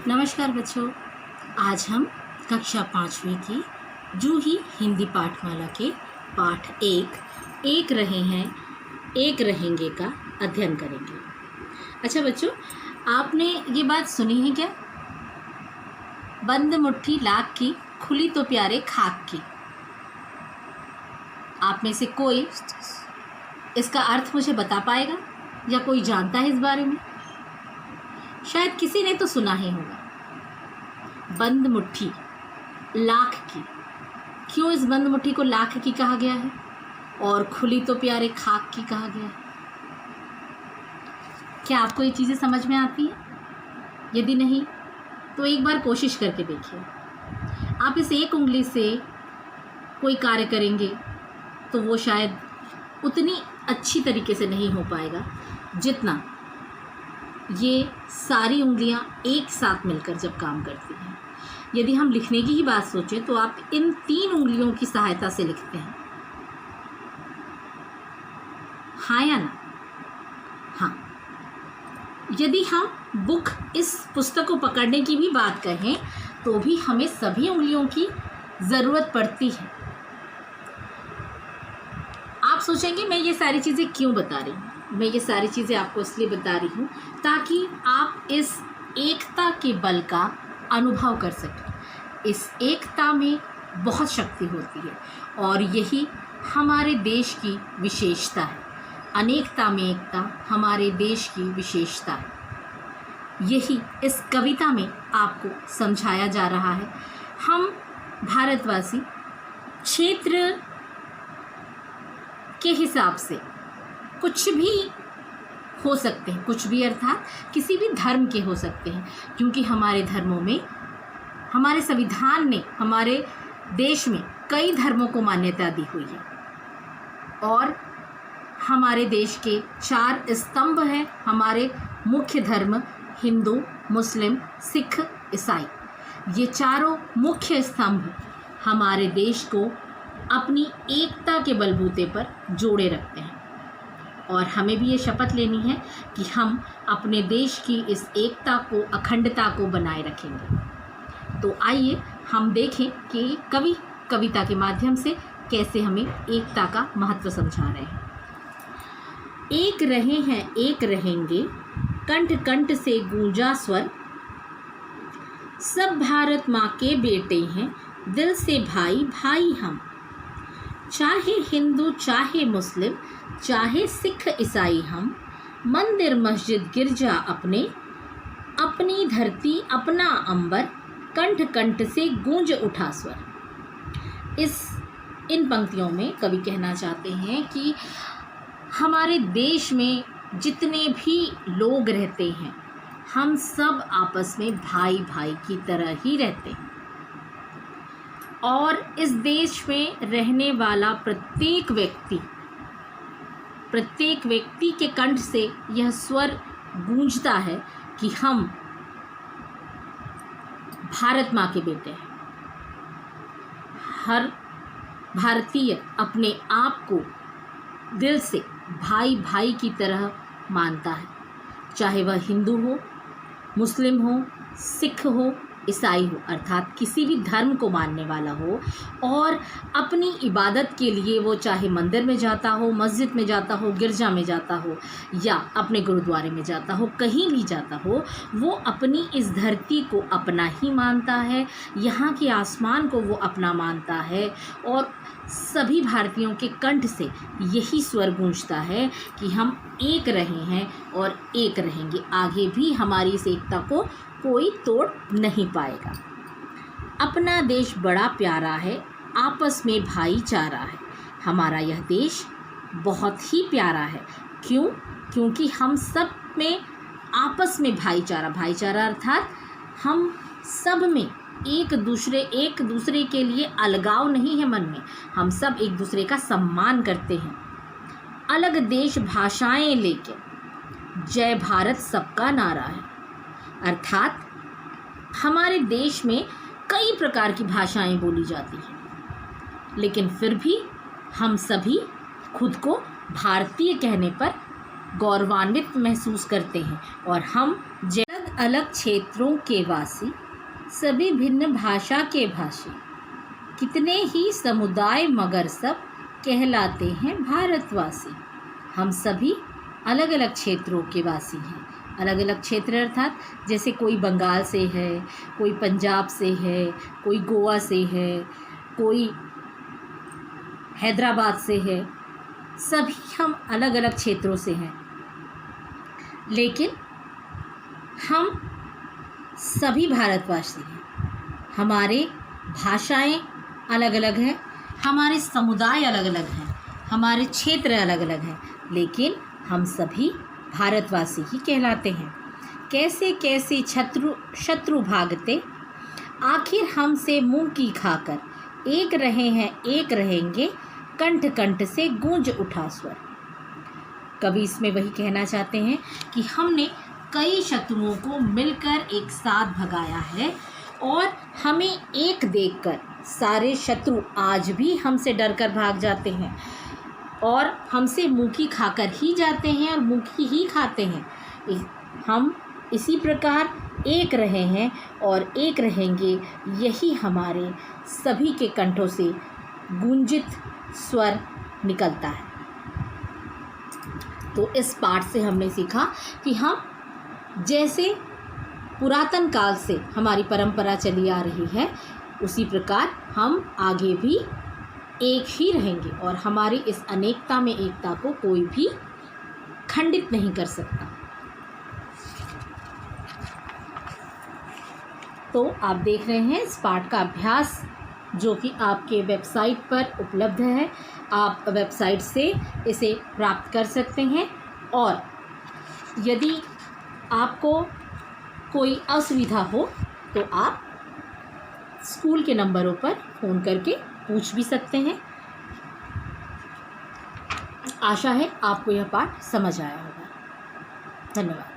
नमस्कार बच्चों, आज हम कक्षा 5वीं की जूही हिंदी पाठमाला के पाठ एक रहे हैं एक रहेंगे का अध्ययन करेंगे। अच्छा बच्चों, आपने ये बात सुनी है क्या? बंद मुट्ठी लाख की, खुली तो प्यारे खाक की। आप में से कोई इसका अर्थ मुझे बता पाएगा या कोई जानता है इस बारे में? शायद किसी ने तो सुना ही होगा। बंद मुट्ठी लाख की, क्यों इस बंद मुट्ठी को लाख की कहा गया है और खुली तो प्यारे खाक की कहा गया है? क्या आपको ये चीज़ें समझ में आती हैं? यदि नहीं तो एक बार कोशिश करके देखिए। आप इस एक उंगली से कोई कार्य करेंगे तो वो शायद उतनी अच्छी तरीके से नहीं हो पाएगा जितना ये सारी उंगलियां एक साथ मिलकर जब काम करती हैं। यदि हम लिखने की ही बात सोचें तो आप इन 3 उंगलियों की सहायता से लिखते हैं, हाँ या ना? हाँ। यदि हम बुक, इस पुस्तक को पकड़ने की भी बात करें तो भी हमें सभी उंगलियों की ज़रूरत पड़ती है। आप सोचेंगे मैं ये सारी चीज़ें क्यों बता रही हूँ? मैं ये सारी चीज़ें आपको इसलिए बता रही हूँ ताकि आप इस एकता के बल का अनुभव कर सकें। इस एकता में बहुत शक्ति होती है और यही हमारे देश की विशेषता है। अनेकता में एकता हमारे देश की विशेषता है। यही इस कविता में आपको समझाया जा रहा है। हम भारतवासी क्षेत्र के हिसाब से कुछ भी हो सकते हैं, कुछ भी अर्थात किसी भी धर्म के हो सकते हैं, क्योंकि हमारे धर्मों में, हमारे संविधान ने हमारे देश में कई धर्मों को मान्यता दी हुई है और हमारे देश के 4 स्तंभ हैं। हमारे मुख्य धर्म हिंदू, मुस्लिम, सिख, ईसाई। ये चारों मुख्य स्तंभ हमारे देश को अपनी एकता के बलबूते पर जोड़े रखते हैं और हमें भी ये शपथ लेनी है कि हम अपने देश की इस एकता को, अखंडता को बनाए रखेंगे। तो आइए हम देखें कि कवि कविता के माध्यम से कैसे हमें एकता का महत्व समझा रहे हैं। एक रहे हैं एक रहेंगे, कंठ कंठ से गूंजा स्वर, सब भारत माँ के बेटे हैं, दिल से भाई भाई हम। चाहे हिंदू चाहे मुस्लिम, चाहे सिख ईसाई हम, मंदिर मस्जिद गिरजा अपने, अपनी धरती अपना अंबर, कंठ कंठ से गूंज उठा स्वर। इन पंक्तियों में कवि कहना चाहते हैं कि हमारे देश में जितने भी लोग रहते हैं, हम सब आपस में भाई भाई की तरह ही रहते हैं और इस देश में रहने वाला प्रत्येक व्यक्ति के कंठ से यह स्वर गूंजता है कि हम भारत माँ के बेटे हैं। हर भारतीय अपने आप को दिल से भाई भाई की तरह मानता है, चाहे वह हिंदू हो, मुस्लिम हो, सिख हो, ईसाई हो, अर्थात किसी भी धर्म को मानने वाला हो और अपनी इबादत के लिए वो चाहे मंदिर में जाता हो, मस्जिद में जाता हो, गिरजा में जाता हो या अपने गुरुद्वारे में जाता हो, कहीं भी जाता हो, वो अपनी इस धरती को अपना ही मानता है, यहाँ के आसमान को वो अपना मानता है और सभी भारतीयों के कंठ से यही स्वर गूंजता है कि हम एक रहे हैं और एक रहेंगे। आगे भी हमारी इस एकता को कोई तोड़ नहीं पाएगा। अपना देश बड़ा प्यारा है, आपस में भाईचारा है। हमारा यह देश बहुत ही प्यारा है। क्यों? क्योंकि हम सब में आपस में भाईचारा अर्थात हम सब में एक दूसरे के लिए अलगाव नहीं है मन में। हम सब एक दूसरे का सम्मान करते हैं। अलग देश भाषाएं लेके जय भारत सबका नारा है, अर्थात हमारे देश में कई प्रकार की भाषाएं बोली जाती हैं, लेकिन फिर भी हम सभी खुद को भारतीय कहने पर गौरवान्वित महसूस करते हैं और हम अलग क्षेत्रों के वासी, सभी भिन्न भाषा के भाषी, कितने ही समुदाय मगर सब कहलाते हैं भारतवासी। हम सभी अलग अलग क्षेत्रों के वासी हैं। अलग अलग क्षेत्र अर्थात जैसे कोई बंगाल से है, कोई पंजाब से है, कोई गोवा से है, कोई हैदराबाद से है। सभी हम अलग अलग क्षेत्रों से हैं, लेकिन हम सभी भारतवासी हैं। हमारे भाषाएं अलग अलग हैं, हमारे समुदाय अलग अलग हैं, हमारे क्षेत्र अलग अलग हैं, लेकिन हम सभी भारतवासी ही कहलाते हैं। कैसे कैसे शत्रु भागते, आखिर हमसे मुंह की खाकर, एक रहे हैं एक रहेंगे, कंठ कंठ से गूंज उठा स्वर। कवि इसमें वही कहना चाहते हैं कि हमने कई शत्रुओं को मिलकर एक साथ भगाया है और हमें एक देखकर सारे शत्रु आज भी हमसे डरकर भाग जाते हैं और हमसे मुँह की खाकर ही जाते हैं और मुँह की ही खाते हैं। हम इसी प्रकार एक रहे हैं और एक रहेंगे, यही हमारे सभी के कंठों से गूंजित स्वर निकलता है। तो इस पाठ से हमने सीखा कि हम जैसे पुरातन काल से हमारी परंपरा चली आ रही है, उसी प्रकार हम आगे भी एक ही रहेंगे और हमारी इस अनेकता में एकता को कोई भी खंडित नहीं कर सकता। तो आप देख रहे हैं इस पाठ का अभ्यास जो कि आपके वेबसाइट पर उपलब्ध है। आप वेबसाइट से इसे प्राप्त कर सकते हैं और यदि आपको कोई असुविधा हो तो आप स्कूल के नंबरों पर फ़ोन करके पूछ भी सकते हैं। आशा है आपको यह पाठ समझ आया होगा। धन्यवाद।